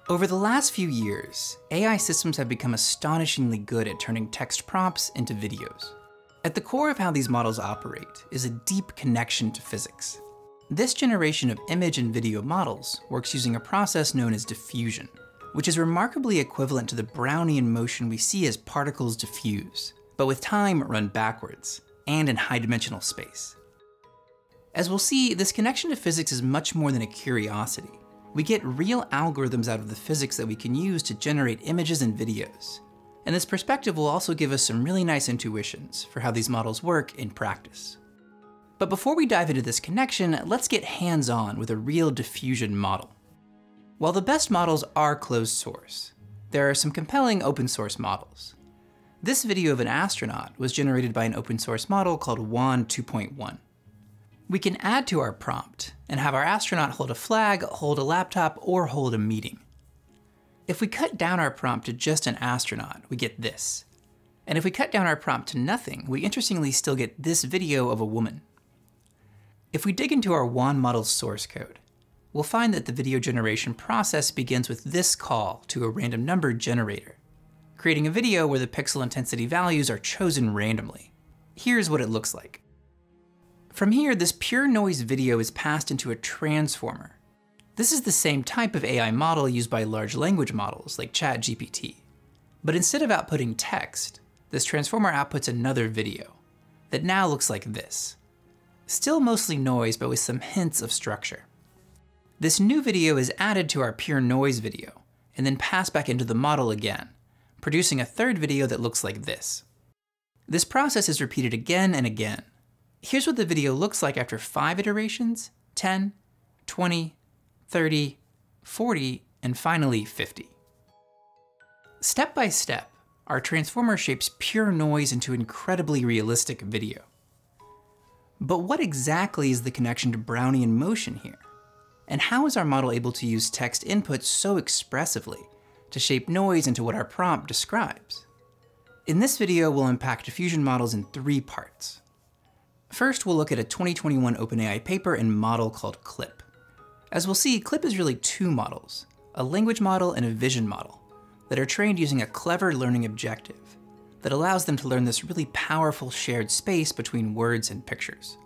Over the last few years, AI systems have become astonishingly good at turning text prompts into videos. At the core of how these models operate is a deep connection to physics. This generation of image and video models works using a process known as diffusion, which is remarkably equivalent to the Brownian motion we see as particles diffuse, but with time run backwards, and in high-dimensional space. As we'll see, this connection to physics is much more than a curiosity. We get real algorithms out of the physics that we can use to generate images and videos. And this perspective will also give us some really nice intuitions for how these models work in practice. But before we dive into this connection, let's get hands-on with a real diffusion model. While the best models are closed source, there are some compelling open source models. This video of an astronaut was generated by an open source model called WAN 2.1. We can add to our prompt and have our astronaut hold a flag, hold a laptop, or hold a meeting. If we cut down our prompt to just an astronaut, we get this. And if we cut down our prompt to nothing, we interestingly still get this video of a woman. If we dig into our WAN model's source code, we'll find that the video generation process begins with this call to a random number generator, creating a video where the pixel intensity values are chosen randomly. Here's what it looks like. From here, this pure noise video is passed into a transformer. This is the same type of AI model used by large language models like ChatGPT. But instead of outputting text, this transformer outputs another video that now looks like this. Still mostly noise, but with some hints of structure. This new video is added to our pure noise video and then passed back into the model again, producing a third video that looks like this. This process is repeated again and again. Here's what the video looks like after 5 iterations, 10, 20, 30, 40, and finally 50. Step by step, our transformer shapes pure noise into incredibly realistic video. But what exactly is the connection to Brownian motion here? And how is our model able to use text input so expressively to shape noise into what our prompt describes? In this video, we'll unpack diffusion models in 3 parts. First, we'll look at a 2021 OpenAI paper and model called CLIP. As we'll see, CLIP is really 2 models, a language model and a vision model, that are trained using a clever learning objective that allows them to learn this really powerful shared space between words and pictures.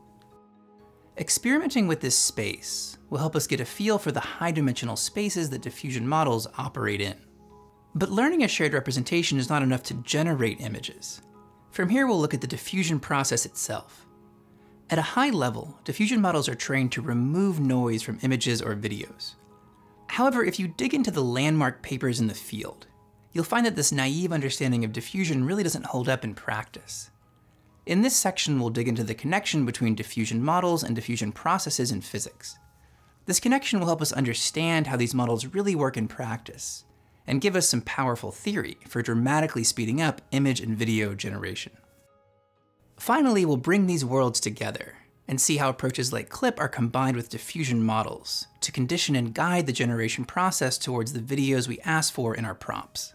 Experimenting with this space will help us get a feel for the high-dimensional spaces that diffusion models operate in. But learning a shared representation is not enough to generate images. From here, we'll look at the diffusion process itself. At a high level, diffusion models are trained to remove noise from images or videos. However, if you dig into the landmark papers in the field, you'll find that this naive understanding of diffusion really doesn't hold up in practice. In this section, we'll dig into the connection between diffusion models and diffusion processes in physics. This connection will help us understand how these models really work in practice, and give us some powerful theory for dramatically speeding up image and video generation. Finally, we'll bring these worlds together and see how approaches like CLIP are combined with diffusion models to condition and guide the generation process towards the videos we ask for in our prompts.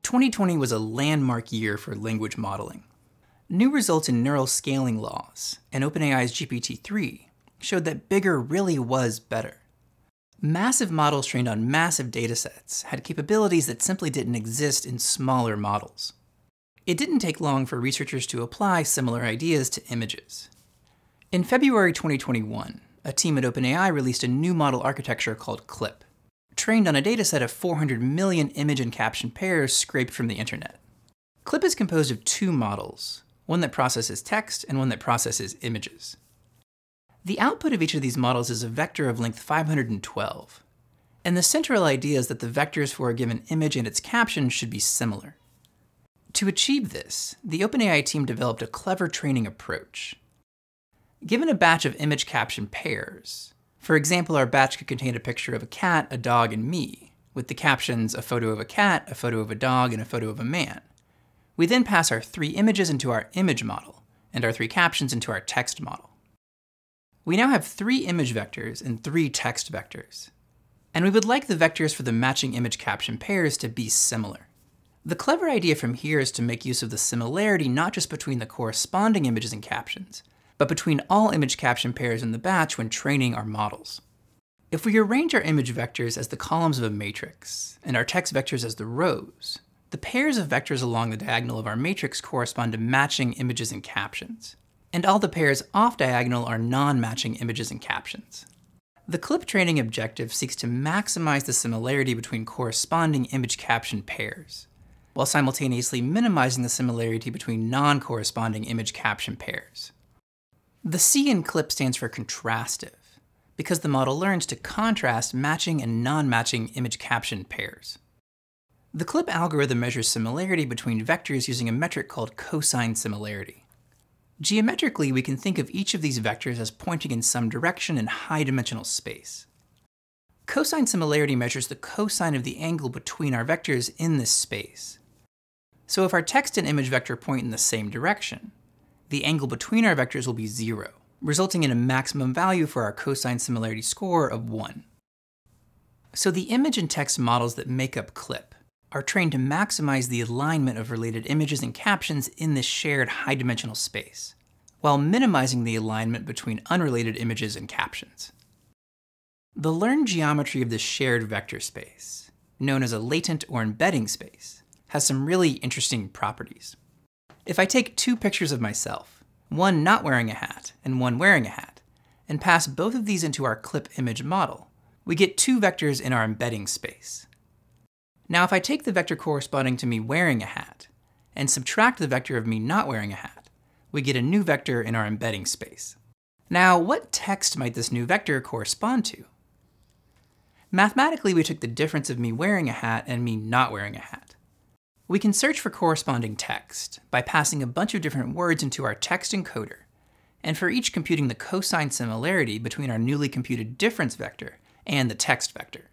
2020 was a landmark year for language modeling. New results in neural scaling laws and OpenAI's GPT-3 showed that bigger really was better. Massive models trained on massive datasets had capabilities that simply didn't exist in smaller models. It didn't take long for researchers to apply similar ideas to images. In February 2021, a team at OpenAI released a new model architecture called CLIP, trained on a dataset of 400 million image and caption pairs scraped from the internet. CLIP is composed of 2 models, one that processes text and one that processes images. The output of each of these models is a vector of length 512, and the central idea is that the vectors for a given image and its caption should be similar. To achieve this, the OpenAI team developed a clever training approach. Given a batch of image caption pairs, for example, our batch could contain a picture of a cat, a dog, and me, with the captions a photo of a cat, a photo of a dog, and a photo of a man. We then pass our 3 images into our image model, and our 3 captions into our text model. We now have 3 image vectors and 3 text vectors, and we would like the vectors for the matching image caption pairs to be similar. The clever idea from here is to make use of the similarity not just between the corresponding images and captions, but between all image caption pairs in the batch when training our models. If we arrange our image vectors as the columns of a matrix, and our text vectors as the rows, the pairs of vectors along the diagonal of our matrix correspond to matching images and captions, and all the pairs off diagonal are non-matching images and captions. The clip training objective seeks to maximize the similarity between corresponding image-caption pairs, while simultaneously minimizing the similarity between non-corresponding image-caption pairs. The C in clip stands for contrastive, because the model learns to contrast matching and non-matching image-caption pairs. The clip algorithm measures similarity between vectors using a metric called cosine similarity. Geometrically, we can think of each of these vectors as pointing in some direction in high-dimensional space. Cosine similarity measures the cosine of the angle between our vectors in this space. So if our text and image vector point in the same direction, the angle between our vectors will be 0, resulting in a maximum value for our cosine similarity score of 1. So the image and text models that make up clip are trained to maximize the alignment of related images and captions in this shared high-dimensional space, while minimizing the alignment between unrelated images and captions. The learned geometry of this shared vector space, known as a latent or embedding space, has some really interesting properties. If I take two pictures of myself, one not wearing a hat and one wearing a hat, and pass both of these into our clip image model, we get two vectors in our embedding space. Now if I take the vector corresponding to me wearing a hat, and subtract the vector of me not wearing a hat, we get a new vector in our embedding space. Now what text might this new vector correspond to? Mathematically, we took the difference of me wearing a hat and me not wearing a hat. We can search for corresponding text by passing a bunch of different words into our text encoder, and for each computing the cosine similarity between our newly computed difference vector and the text vector.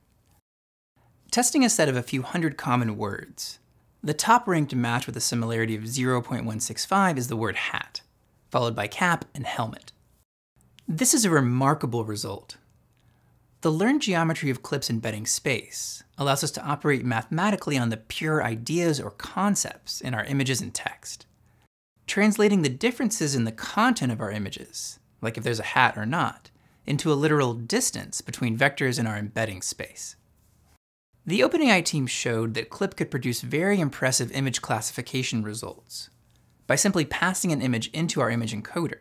Testing a set of a few hundred common words, the top ranked match with a similarity of 0.165 is the word hat, followed by cap and helmet. This is a remarkable result. The learned geometry of clips embedding space allows us to operate mathematically on the pure ideas or concepts in our images and text, translating the differences in the content of our images, like if there's a hat or not, into a literal distance between vectors in our embedding space. The OpenAI team showed that clip could produce very impressive image classification results by simply passing an image into our image encoder,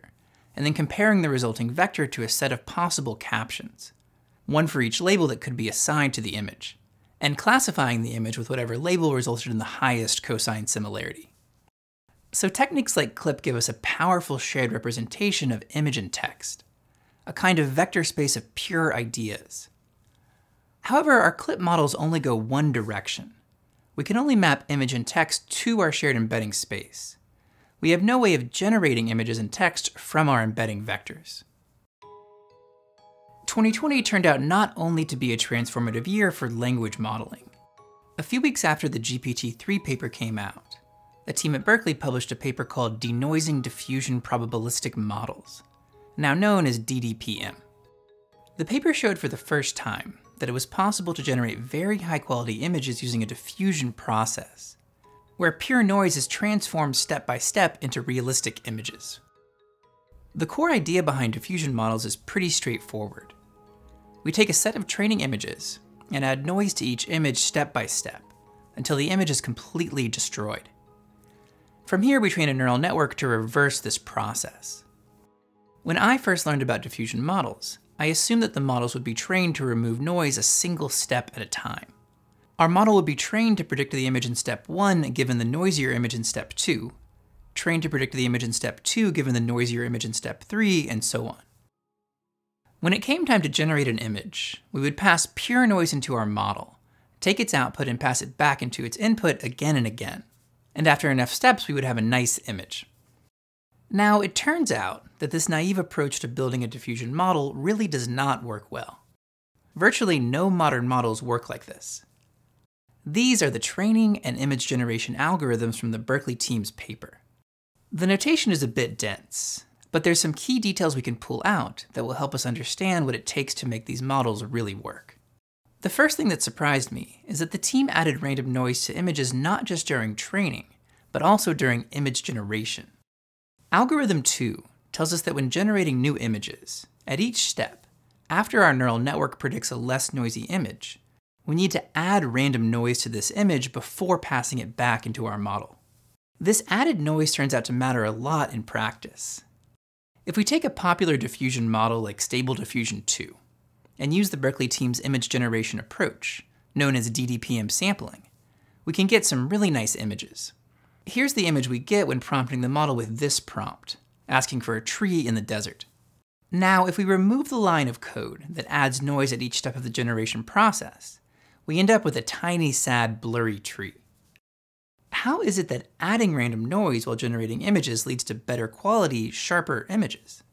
and then comparing the resulting vector to a set of possible captions, one for each label that could be assigned to the image, and classifying the image with whatever label resulted in the highest cosine similarity. So techniques like clip give us a powerful shared representation of image and text, a kind of vector space of pure ideas. However, our clip models only go one direction. We can only map image and text to our shared embedding space. We have no way of generating images and text from our embedding vectors. 2020 turned out not only to be a transformative year for language modeling. A few weeks after the GPT-3 paper came out, a team at Berkeley published a paper called Denoising Diffusion Probabilistic Models, now known as DDPM. The paper showed for the first time that it was possible to generate very high-quality images using a diffusion process, where pure noise is transformed step by step into realistic images. The core idea behind diffusion models is pretty straightforward. We take a set of training images and add noise to each image step by step until the image is completely destroyed. From here, we train a neural network to reverse this process. When I first learned about diffusion models, I assumed that the models would be trained to remove noise a single step at a time. Our model would be trained to predict the image in step 1 given the noisier image in step 2, trained to predict the image in step 2 given the noisier image in step 3, and so on. When it came time to generate an image, we would pass pure noise into our model, take its output and pass it back into its input again and again. And after enough steps, we would have a nice image. Now, it turns out that this naive approach to building a diffusion model really does not work well. Virtually no modern models work like this. These are the training and image generation algorithms from the Berkeley team's paper. The notation is a bit dense, but there's some key details we can pull out that will help us understand what it takes to make these models really work. The first thing that surprised me is that the team added random noise to images not just during training, but also during image generation. Algorithm 2 tells us that when generating new images, at each step, After our neural network predicts a less noisy image, we need to add random noise to this image before passing it back into our model. This added noise turns out to matter a lot in practice. If we take a popular diffusion model like Stable Diffusion 2 and use the Berkeley team's image generation approach, known as DDPM sampling, we can get some really nice images. Here's the image we get when prompting the model with this prompt, asking for a tree in the desert. Now, if we remove the line of code that adds noise at each step of the generation process, we end up with a tiny, sad, blurry tree. How is it that adding random noise while generating images leads to better quality, sharper images?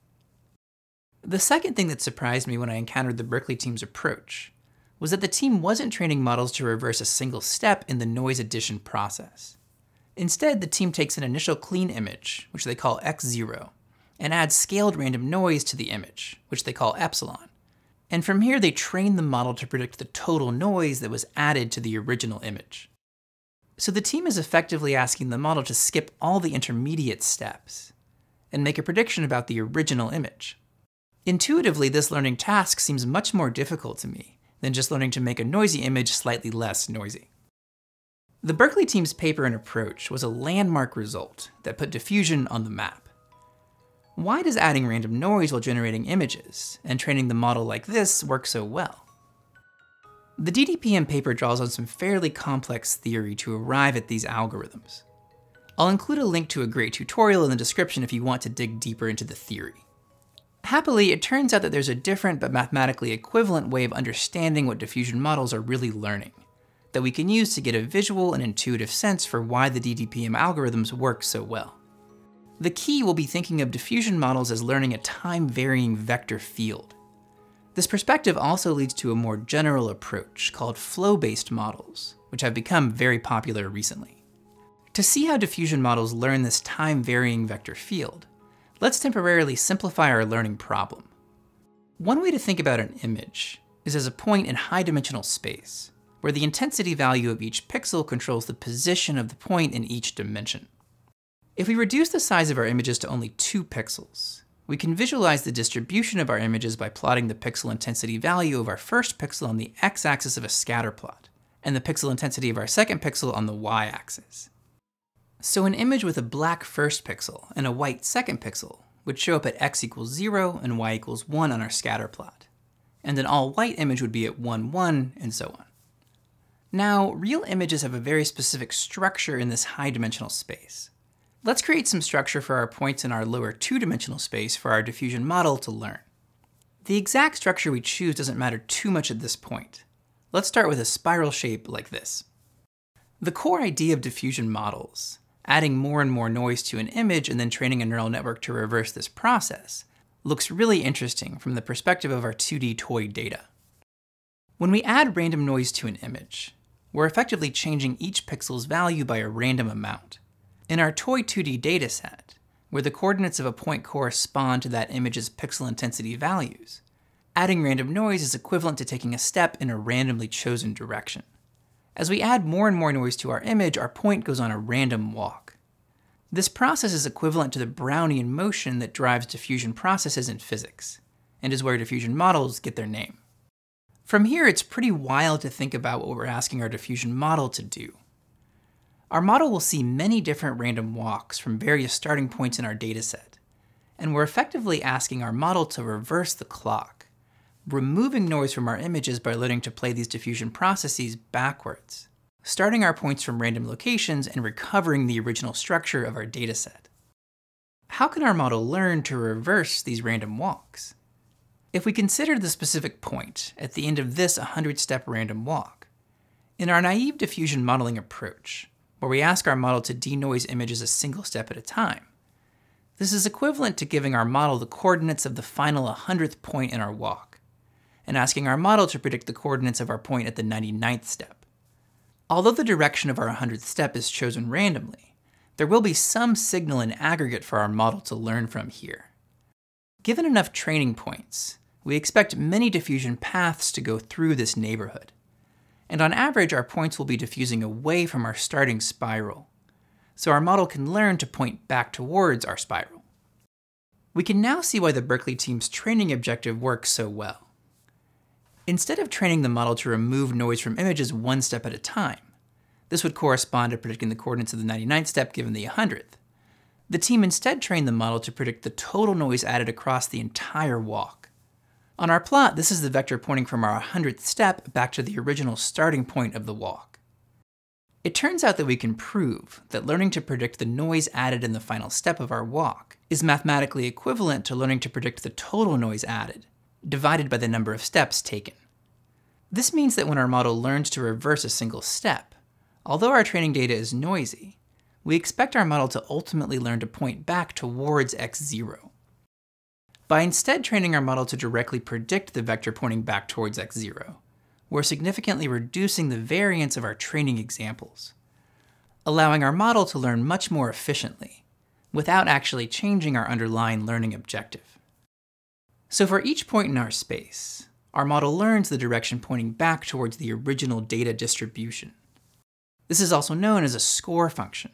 The second thing that surprised me when I encountered the Berkeley team's approach was that the team wasn't training models to reverse a single step in the noise addition process. Instead, the team takes an initial clean image, which they call x0, and adds scaled random noise to the image, which they call epsilon. And from here, they train the model to predict the total noise that was added to the original image. So the team is effectively asking the model to skip all the intermediate steps and make a prediction about the original image. Intuitively, this learning task seems much more difficult to me than just learning to make a noisy image slightly less noisy. The Berkeley team's paper and approach was a landmark result that put diffusion on the map. Why does adding random noise while generating images and training the model like this work so well? The DDPM paper draws on some fairly complex theory to arrive at these algorithms. I'll include a link to a great tutorial in the description if you want to dig deeper into the theory. Happily, it turns out that there's a different but mathematically equivalent way of understanding what diffusion models are really learning, that we can use to get a visual and intuitive sense for why the DDPM algorithms work so well. The key will be thinking of diffusion models as learning a time-varying vector field. This perspective also leads to a more general approach called flow-based models, which have become very popular recently. To see how diffusion models learn this time-varying vector field, let's temporarily simplify our learning problem. One way to think about an image is as a point in high-dimensional space, where the intensity value of each pixel controls the position of the point in each dimension. If we reduce the size of our images to only 2 pixels, we can visualize the distribution of our images by plotting the pixel intensity value of our first pixel on the x-axis of a scatter plot, and the pixel intensity of our second pixel on the y-axis. So an image with a black first pixel and a white second pixel would show up at x equals 0 and y equals 1 on our scatter plot, and an all-white image would be at 1, 1, and so on. Now, real images have a very specific structure in this high-dimensional space. Let's create some structure for our points in our lower 2-dimensional space for our diffusion model to learn. The exact structure we choose doesn't matter too much at this point. Let's start with a spiral shape like this. The core idea of diffusion models, adding more and more noise to an image and then training a neural network to reverse this process, looks really interesting from the perspective of our 2D toy data. When we add random noise to an image, we're effectively changing each pixel's value by a random amount. In our toy 2D dataset, where the coordinates of a point correspond to that image's pixel intensity values, adding random noise is equivalent to taking a step in a randomly chosen direction. As we add more and more noise to our image, our point goes on a random walk. This process is equivalent to the Brownian motion that drives diffusion processes in physics, and is where diffusion models get their name. From here, it's pretty wild to think about what we're asking our diffusion model to do. Our model will see many different random walks from various starting points in our dataset, and we're effectively asking our model to reverse the clock, removing noise from our images by learning to play these diffusion processes backwards, starting our points from random locations and recovering the original structure of our dataset. How can our model learn to reverse these random walks? If we consider the specific point at the end of this 100-step random walk, in our naive diffusion modeling approach, where we ask our model to denoise images a single step at a time, this is equivalent to giving our model the coordinates of the final 100th point in our walk, and asking our model to predict the coordinates of our point at the 99th step. Although the direction of our 100th step is chosen randomly, there will be some signal in aggregate for our model to learn from here. Given enough training points, we expect many diffusion paths to go through this neighborhood. And on average, our points will be diffusing away from our starting spiral, so our model can learn to point back towards our spiral. We can now see why the Berkeley team's training objective works so well. Instead of training the model to remove noise from images one step at a time, this would correspond to predicting the coordinates of the 99th step given the 100th. The team instead trained the model to predict the total noise added across the entire walk. On our plot, this is the vector pointing from our 100th step back to the original starting point of the walk. It turns out that we can prove that learning to predict the noise added in the final step of our walk is mathematically equivalent to learning to predict the total noise added, divided by the number of steps taken. This means that when our model learns to reverse a single step, although our training data is noisy, we expect our model to ultimately learn to point back towards x0. By instead training our model to directly predict the vector pointing back towards x0, we're significantly reducing the variance of our training examples, allowing our model to learn much more efficiently, without actually changing our underlying learning objective. So for each point in our space, our model learns the direction pointing back towards the original data distribution. This is also known as a score function.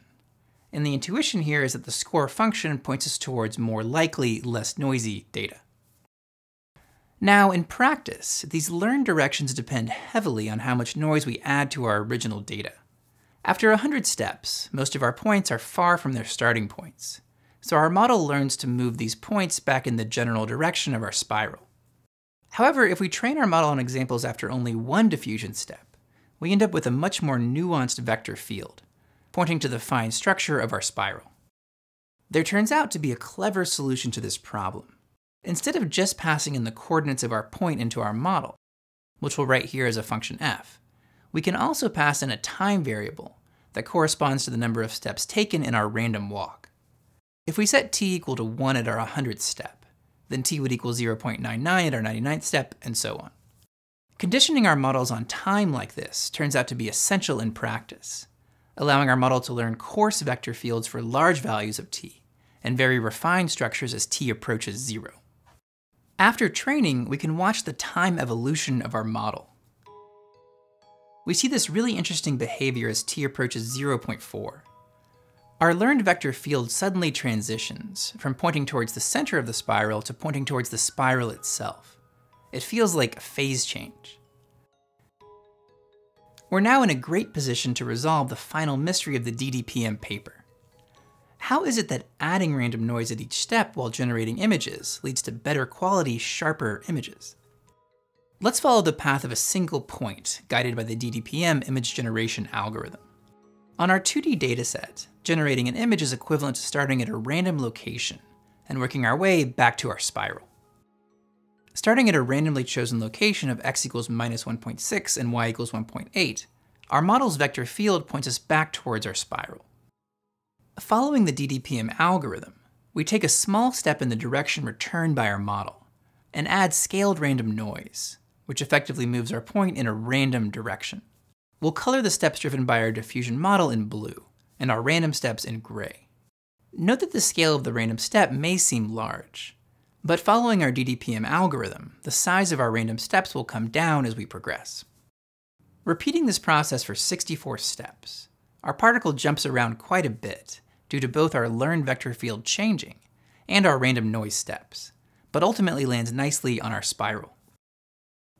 And the intuition here is that the score function points us towards more likely, less noisy data. Now, in practice, these learned directions depend heavily on how much noise we add to our original data. After 100 steps, most of our points are far from their starting points, so our model learns to move these points back in the general direction of our spiral. However, if we train our model on examples after only one diffusion step, we end up with a much more nuanced vector field, pointing to the fine structure of our spiral. There turns out to be a clever solution to this problem. Instead of just passing in the coordinates of our point into our model, which we'll write here as a function f, we can also pass in a time variable that corresponds to the number of steps taken in our random walk. If we set t equal to 1 at our 100th step, then t would equal 0.99 at our 99th step, and so on. Conditioning our models on time like this turns out to be essential in practice, allowing our model to learn coarse vector fields for large values of t, and very refined structures as t approaches 0. After training, we can watch the time evolution of our model. We see this really interesting behavior as t approaches 0.4. Our learned vector field suddenly transitions from pointing towards the center of the spiral to pointing towards the spiral itself. It feels like a phase change. We're now in a great position to resolve the final mystery of the DDPM paper. How is it that adding random noise at each step while generating images leads to better quality, sharper images? Let's follow the path of a single point guided by the DDPM image generation algorithm. On our 2D dataset, generating an image is equivalent to starting at a random location and working our way back to our spiral. Starting at a randomly chosen location of x equals -1.6 and y equals 1.8, our model's vector field points us back towards our spiral. Following the DDPM algorithm, we take a small step in the direction returned by our model and add scaled random noise, which effectively moves our point in a random direction. We'll color the steps driven by our diffusion model in blue and our random steps in gray. Note that the scale of the random step may seem large, but following our DDPM algorithm, the size of our random steps will come down as we progress. Repeating this process for 64 steps, our particle jumps around quite a bit due to both our learned vector field changing and our random noise steps, but ultimately lands nicely on our spiral.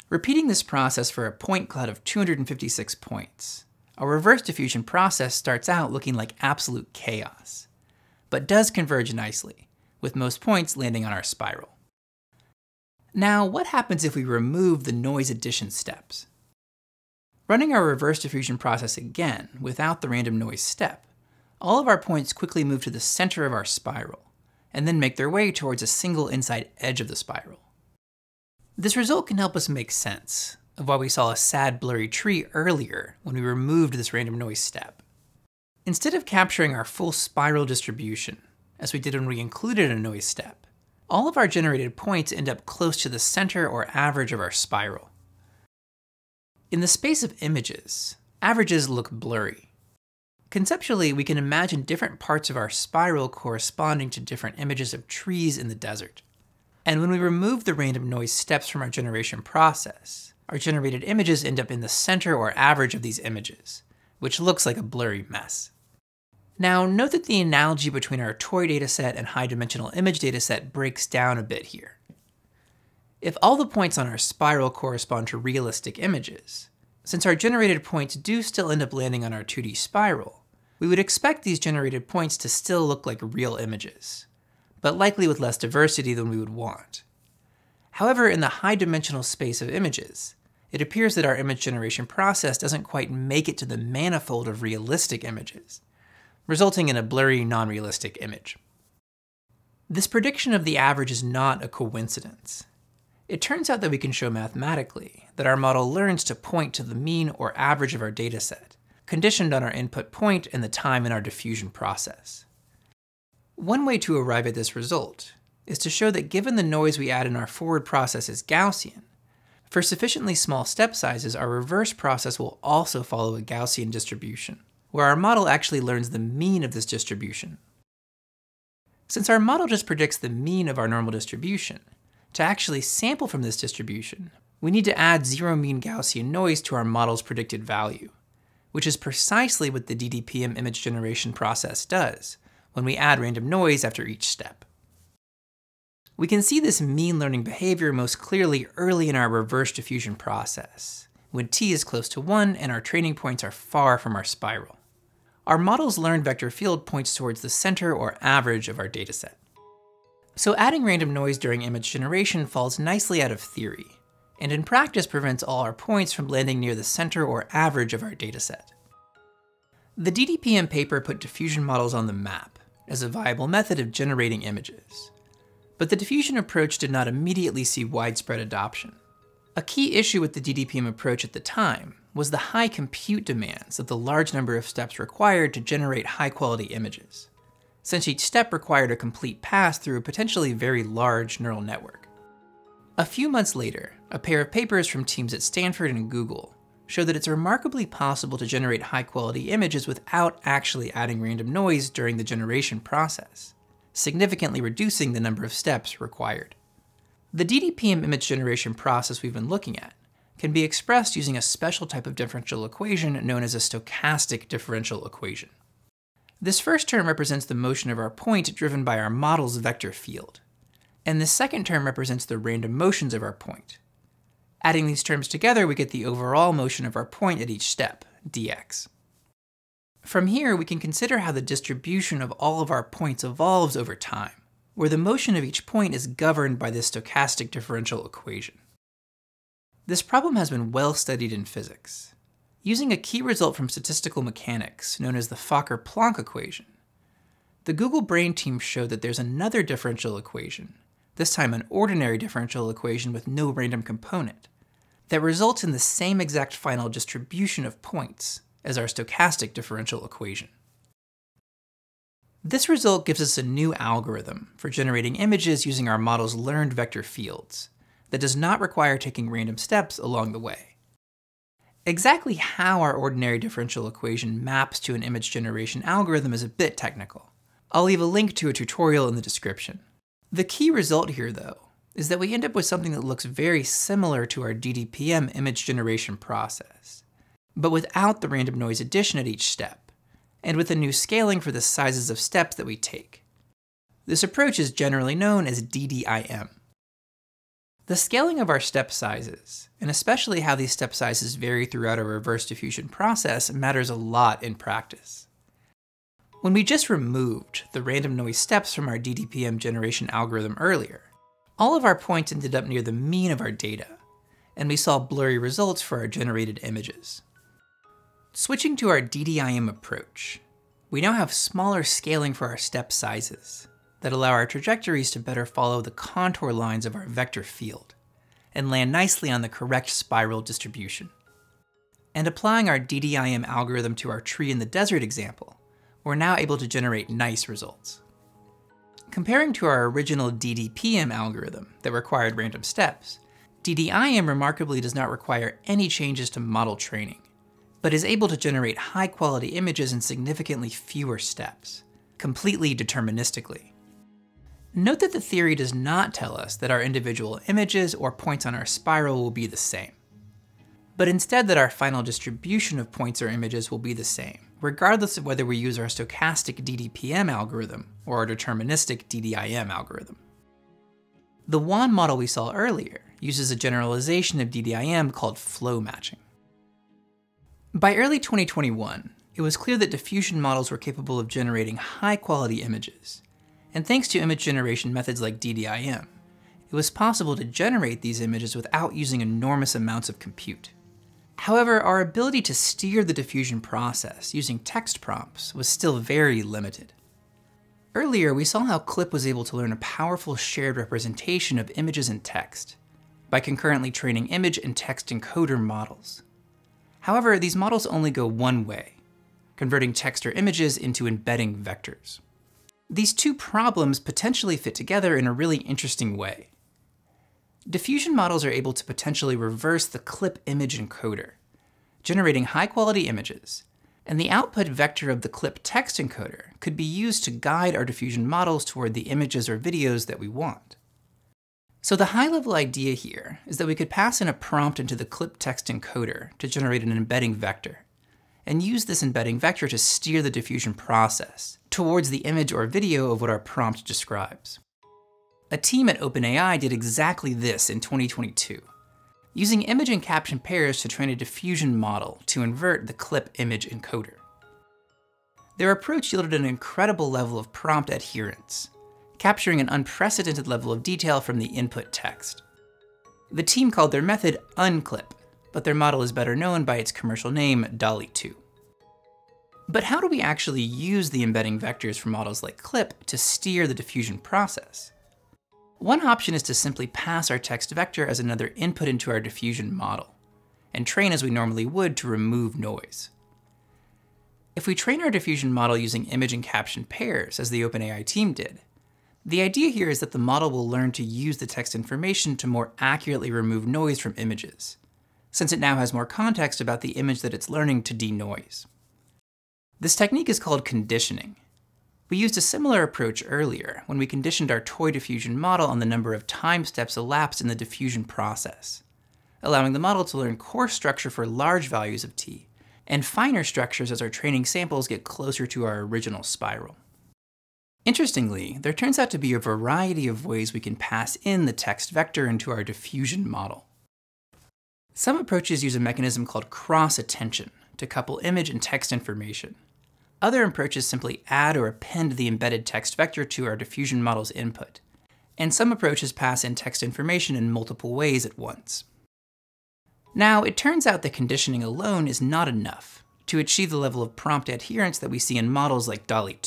Repeating this process for a point cloud of 256 points, our reverse diffusion process starts out looking like absolute chaos, but does converge nicely, with most points landing on our spiral. Now, what happens if we remove the noise addition steps? Running our reverse diffusion process again without the random noise step, all of our points quickly move to the center of our spiral, and then make their way towards a single inside edge of the spiral. This result can help us make sense of why we saw a sad blurry tree earlier when we removed this random noise step. Instead of capturing our full spiral distribution, as we did when we included a noise step, all of our generated points end up close to the center or average of our spiral. In the space of images, averages look blurry. Conceptually, we can imagine different parts of our spiral corresponding to different images of trees in the desert. And when we remove the random noise steps from our generation process, our generated images end up in the center or average of these images, which looks like a blurry mess. Now, note that the analogy between our toy dataset and high-dimensional image dataset breaks down a bit here. If all the points on our spiral correspond to realistic images, since our generated points do still end up landing on our 2D spiral, we would expect these generated points to still look like real images, but likely with less diversity than we would want. However, in the high-dimensional space of images, it appears that our image generation process doesn't quite make it to the manifold of realistic images, resulting in a blurry, non-realistic image. This prediction of the average is not a coincidence. It turns out that we can show mathematically that our model learns to point to the mean or average of our dataset, conditioned on our input point and the time in our diffusion process. One way to arrive at this result is to show that given the noise we add in our forward process is Gaussian, for sufficiently small step sizes, our reverse process will also follow a Gaussian distribution, where our model actually learns the mean of this distribution. Since our model just predicts the mean of our normal distribution, to actually sample from this distribution, we need to add zero mean Gaussian noise to our model's predicted value, which is precisely what the DDPM image generation process does when we add random noise after each step. We can see this mean learning behavior most clearly early in our reverse diffusion process, when t is close to 1 and our training points are far from our spiral. Our model's learned vector field points towards the center or average of our dataset. So adding random noise during image generation falls nicely out of theory, and in practice prevents all our points from landing near the center or average of our dataset. The DDPM paper put diffusion models on the map as a viable method of generating images, but the diffusion approach did not immediately see widespread adoption. A key issue with the DDPM approach at the time was the high compute demands of the large number of steps required to generate high-quality images, since each step required a complete pass through a potentially very large neural network. A few months later, a pair of papers from teams at Stanford and Google show that it's remarkably possible to generate high-quality images without actually adding random noise during the generation process, significantly reducing the number of steps required. The DDPM image generation process we've been looking at can be expressed using a special type of differential equation known as a stochastic differential equation. This first term represents the motion of our point driven by our model's vector field, and the second term represents the random motions of our point. Adding these terms together, we get the overall motion of our point at each step, dx. From here, we can consider how the distribution of all of our points evolves over time, where the motion of each point is governed by this stochastic differential equation. This problem has been well studied in physics. Using a key result from statistical mechanics known as the Fokker-Planck equation, the Google Brain team showed that there's another differential equation, this time an ordinary differential equation with no random component, that results in the same exact final distribution of points as our stochastic differential equation. This result gives us a new algorithm for generating images using our model's learned vector fields that does not require taking random steps along the way. Exactly how our ordinary differential equation maps to an image generation algorithm is a bit technical. I'll leave a link to a tutorial in the description. The key result here, though, is that we end up with something that looks very similar to our DDPM image generation process, but without the random noise addition at each step, and with a new scaling for the sizes of steps that we take. This approach is generally known as DDIM. The scaling of our step sizes, and especially how these step sizes vary throughout our reverse diffusion process, matters a lot in practice. When we just removed the random noise steps from our DDPM generation algorithm earlier, all of our points ended up near the mean of our data, and we saw blurry results for our generated images. Switching to our DDIM approach, we now have smaller scaling for our step sizes that allow our trajectories to better follow the contour lines of our vector field and land nicely on the correct spiral distribution. And applying our DDIM algorithm to our tree in the desert example, we're now able to generate nice results. Comparing to our original DDPM algorithm that required random steps, DDIM remarkably does not require any changes to model training, but is able to generate high-quality images in significantly fewer steps, completely deterministically. Note that the theory does not tell us that our individual images or points on our spiral will be the same, but instead that our final distribution of points or images will be the same, regardless of whether we use our stochastic DDPM algorithm or our deterministic DDIM algorithm. The WAN model we saw earlier uses a generalization of DDIM called flow matching. By early 2021, it was clear that diffusion models were capable of generating high-quality images, and thanks to image generation methods like DDIM, it was possible to generate these images without using enormous amounts of compute. However, our ability to steer the diffusion process using text prompts was still very limited. Earlier, we saw how CLIP was able to learn a powerful shared representation of images and text by concurrently training image and text encoder models. However, these models only go one way, converting text or images into embedding vectors. These two problems potentially fit together in a really interesting way. Diffusion models are able to potentially reverse the CLIP image encoder, generating high-quality images, and the output vector of the CLIP text encoder could be used to guide our diffusion models toward the images or videos that we want. So the high-level idea here is that we could pass in a prompt into the CLIP text encoder to generate an embedding vector, and use this embedding vector to steer the diffusion process towards the image or video of what our prompt describes. A team at OpenAI did exactly this in 2022, using image and caption pairs to train a diffusion model to invert the CLIP image encoder. Their approach yielded an incredible level of prompt adherence, capturing an unprecedented level of detail from the input text. The team called their method unclip, but their model is better known by its commercial name, Dall E. But how do we actually use the embedding vectors for models like CLIP to steer the diffusion process? One option is to simply pass our text vector as another input into our diffusion model, and train as we normally would to remove noise. If we train our diffusion model using image and caption pairs, as the OpenAI team did, the idea here is that the model will learn to use the text information to more accurately remove noise from images, since it now has more context about the image that it's learning to denoise. This technique is called conditioning. We used a similar approach earlier when we conditioned our toy diffusion model on the number of time steps elapsed in the diffusion process, allowing the model to learn coarse structure for large values of t, and finer structures as our training samples get closer to our original spiral. Interestingly, there turns out to be a variety of ways we can pass in the text vector into our diffusion model. Some approaches use a mechanism called cross-attention to couple image and text information. Other approaches simply add or append the embedded text vector to our diffusion model's input, and some approaches pass in text information in multiple ways at once. Now, it turns out that conditioning alone is not enough to achieve the level of prompt adherence that we see in models like Dall E.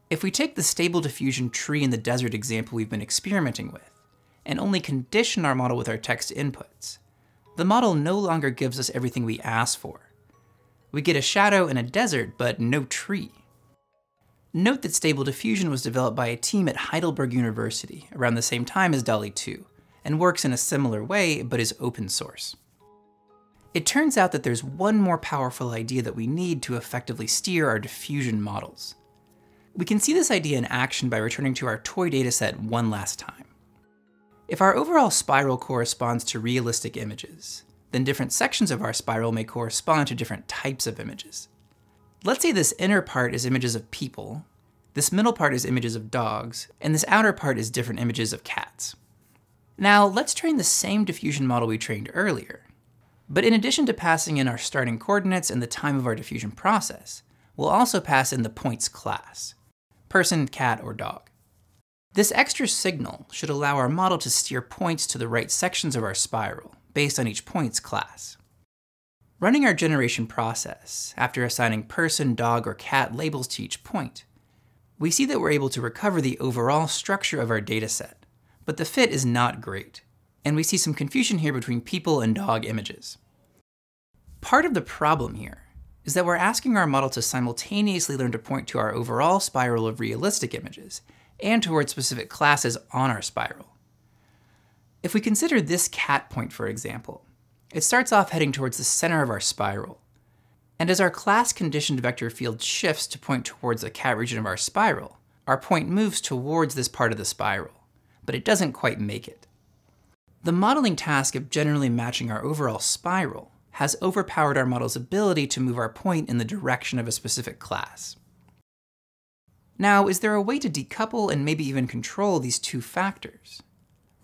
If we take the stable diffusion tree in the desert example we've been experimenting with, and only condition our model with our text inputs, the model no longer gives us everything we ask for. We get a shadow and a desert, but no tree. Note that Stable Diffusion was developed by a team at Heidelberg University around the same time as Dall E, and works in a similar way, but is open source. It turns out that there's one more powerful idea that we need to effectively steer our diffusion models. We can see this idea in action by returning to our toy dataset one last time. If our overall spiral corresponds to realistic images, then different sections of our spiral may correspond to different types of images. Let's say this inner part is images of people, this middle part is images of dogs, and this outer part is different images of cats. Now, let's train the same diffusion model we trained earlier. But in addition to passing in our starting coordinates and the time of our diffusion process, we'll also pass in the points class: person, cat, or dog. This extra signal should allow our model to steer points to the right sections of our spiral, based on each point's class. Running our generation process, after assigning person, dog, or cat labels to each point, we see that we're able to recover the overall structure of our dataset, but the fit is not great, and we see some confusion here between people and dog images. Part of the problem here is that we're asking our model to simultaneously learn to point to our overall spiral of realistic images and towards specific classes on our spiral. If we consider this cat point, for example, it starts off heading towards the center of our spiral, and as our class-conditioned vector field shifts to point towards the cat region of our spiral, our point moves towards this part of the spiral, but it doesn't quite make it. The modeling task of generally matching our overall spiral has overpowered our model's ability to move our point in the direction of a specific class. Now, is there a way to decouple and maybe even control these two factors?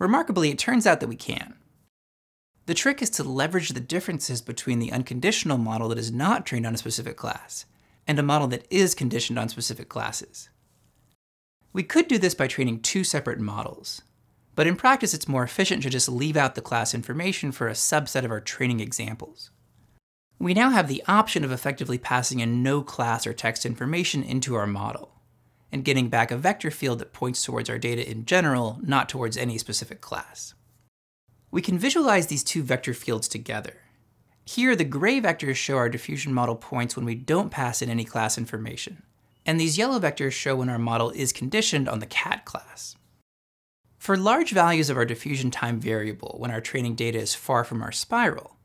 Remarkably, it turns out that we can. The trick is to leverage the differences between the unconditional model that is not trained on a specific class and a model that is conditioned on specific classes. We could do this by training two separate models, but in practice it's more efficient to just leave out the class information for a subset of our training examples. We now have the option of effectively passing in no class or text information into our model, and getting back a vector field that points towards our data in general, not towards any specific class. We can visualize these two vector fields together. Here, the gray vectors show our diffusion model points when we don't pass in any class information, and these yellow vectors show when our model is conditioned on the cat class. For large values of our diffusion time variable, when our training data is far from our spiral,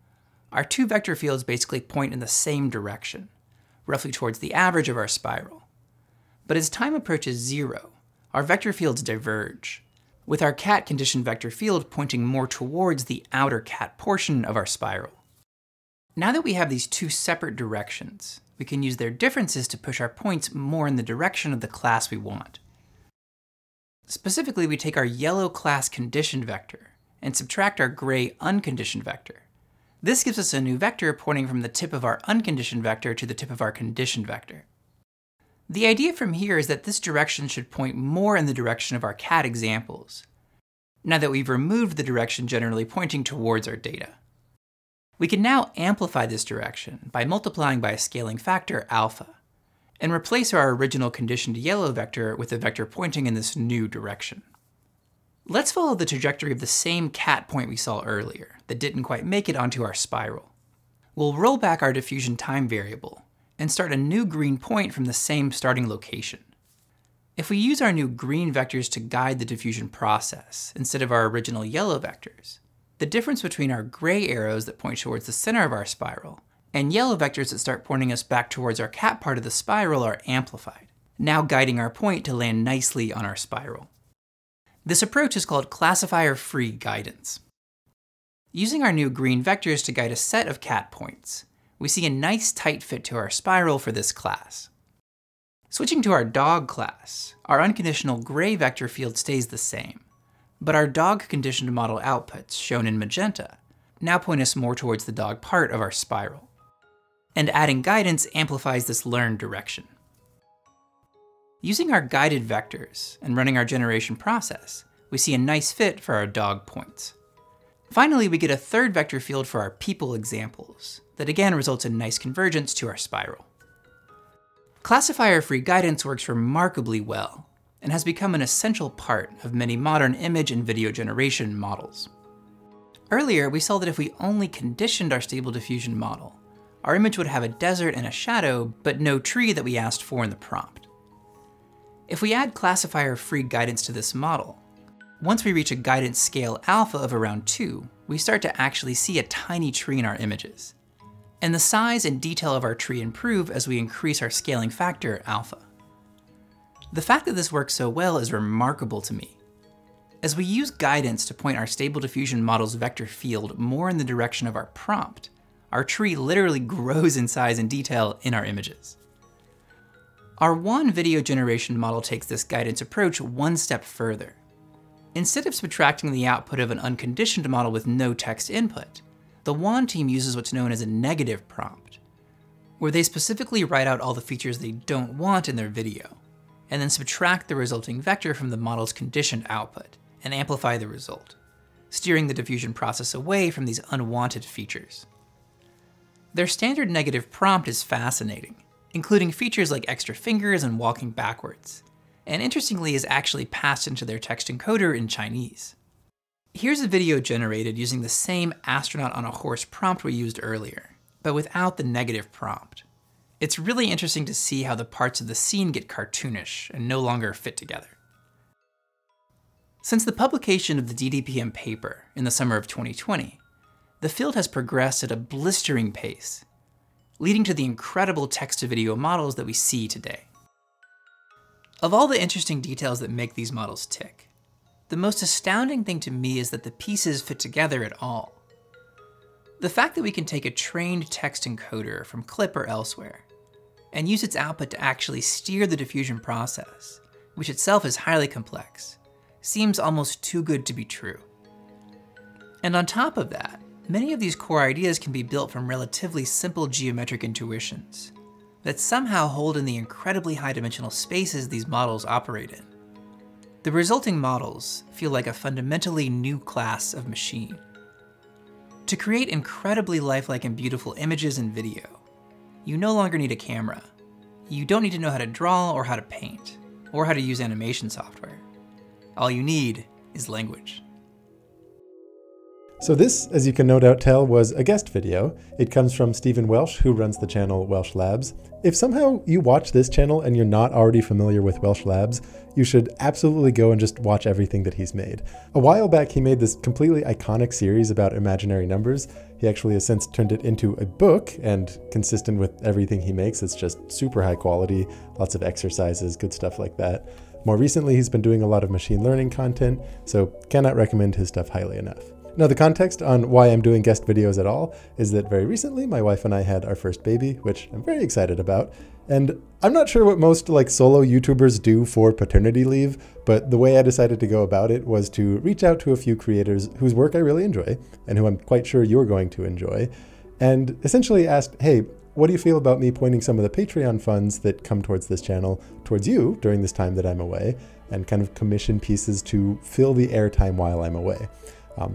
our two vector fields basically point in the same direction, roughly towards the average of our spiral. But as time approaches 0, our vector fields diverge, with our cat conditioned vector field pointing more towards the outer cat portion of our spiral. Now that we have these two separate directions, we can use their differences to push our points more in the direction of the class we want. Specifically, we take our yellow class conditioned vector and subtract our gray unconditioned vector. This gives us a new vector pointing from the tip of our unconditioned vector to the tip of our conditioned vector. The idea from here is that this direction should point more in the direction of our cat examples, now that we've removed the direction generally pointing towards our data. We can now amplify this direction by multiplying by a scaling factor alpha, and replace our original conditioned yellow vector with a vector pointing in this new direction. Let's follow the trajectory of the same cat point we saw earlier that didn't quite make it onto our spiral. We'll roll back our diffusion time variable and start a new green point from the same starting location. If we use our new green vectors to guide the diffusion process instead of our original yellow vectors, the difference between our gray arrows that point towards the center of our spiral and yellow vectors that start pointing us back towards our cat part of the spiral are amplified, now guiding our point to land nicely on our spiral. This approach is called classifier-free guidance. Using our new green vectors to guide a set of cat points, we see a nice tight fit to our spiral for this class. Switching to our dog class, our unconditional gray vector field stays the same, but our dog conditioned model outputs, shown in magenta, now point us more towards the dog part of our spiral. And adding guidance amplifies this learned direction. Using our guided vectors and running our generation process, we see a nice fit for our dog points. Finally, we get a third vector field for our people examples that again results in nice convergence to our spiral. Classifier-free guidance works remarkably well and has become an essential part of many modern image and video generation models. Earlier, we saw that if we only conditioned our stable diffusion model, our image would have a desert and a shadow, but no tree that we asked for in the prompt. If we add classifier-free guidance to this model, once we reach a guidance scale alpha of around 2, we start to actually see a tiny tree in our images. And the size and detail of our tree improve as we increase our scaling factor alpha. The fact that this works so well is remarkable to me. As we use guidance to point our stable diffusion model's vector field more in the direction of our prompt, our tree literally grows in size and detail in our images. Our WAN video generation model takes this guidance approach one step further. Instead of subtracting the output of an unconditioned model with no text input, the WAN team uses what's known as a negative prompt, where they specifically write out all the features they don't want in their video, and then subtract the resulting vector from the model's conditioned output and amplify the result, steering the diffusion process away from these unwanted features. Their standard negative prompt is fascinating, including features like extra fingers and walking backwards, and interestingly is actually passed into their text encoder in Chinese. Here's a video generated using the same astronaut on a horse prompt we used earlier, but without the negative prompt. It's really interesting to see how the parts of the scene get cartoonish and no longer fit together. Since the publication of the DDPM paper in the summer of 2020, the field has progressed at a blistering pace, leading to the incredible text-to-video models that we see today. Of all the interesting details that make these models tick, the most astounding thing to me is that the pieces fit together at all. The fact that we can take a trained text encoder from Clip or elsewhere, and use its output to actually steer the diffusion process, which itself is highly complex, seems almost too good to be true. And on top of that, many of these core ideas can be built from relatively simple geometric intuitions that somehow hold in the incredibly high-dimensional spaces these models operate in. The resulting models feel like a fundamentally new class of machine. To create incredibly lifelike and beautiful images and video, you no longer need a camera. You don't need to know how to draw or how to paint, or how to use animation software. All you need is language. So this, as you can no doubt tell, was a guest video. It comes from Stephen Welch, who runs the channel Welch Labs. If somehow you watch this channel and you're not already familiar with Welch Labs, you should absolutely go and just watch everything that he's made. A while back, he made this completely iconic series about imaginary numbers. He actually has since turned it into a book, and consistent with everything he makes, it's just super high quality, lots of exercises, good stuff like that. More recently, he's been doing a lot of machine learning content, so cannot recommend his stuff highly enough. Now, the context on why I'm doing guest videos at all is that very recently my wife and I had our first baby, which I'm very excited about. And I'm not sure what most solo YouTubers do for paternity leave, but the way I decided to go about it was to reach out to a few creators whose work I really enjoy and who I'm quite sure you're going to enjoy, and essentially asked, hey, what do you feel about me pointing some of the Patreon funds that come towards this channel towards you during this time that I'm away, and kind of commission pieces to fill the airtime while I'm away.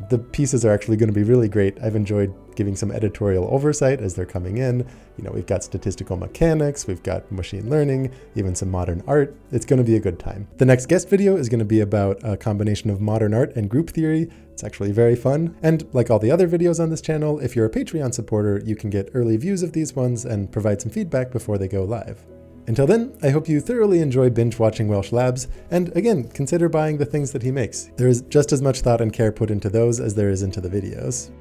The pieces are actually going to be really great. I've enjoyed giving some editorial oversight as they're coming in. You know, we've got statistical mechanics, we've got machine learning, even some modern art. It's going to be a good time. The next guest video is going to be about a combination of modern art and group theory. It's actually very fun. And like all the other videos on this channel, if you're a Patreon supporter, you can get early views of these ones and provide some feedback before they go live. Until then, I hope you thoroughly enjoy binge watching Welch Labs, and again, consider buying the things that he makes. There is just as much thought and care put into those as there is into the videos.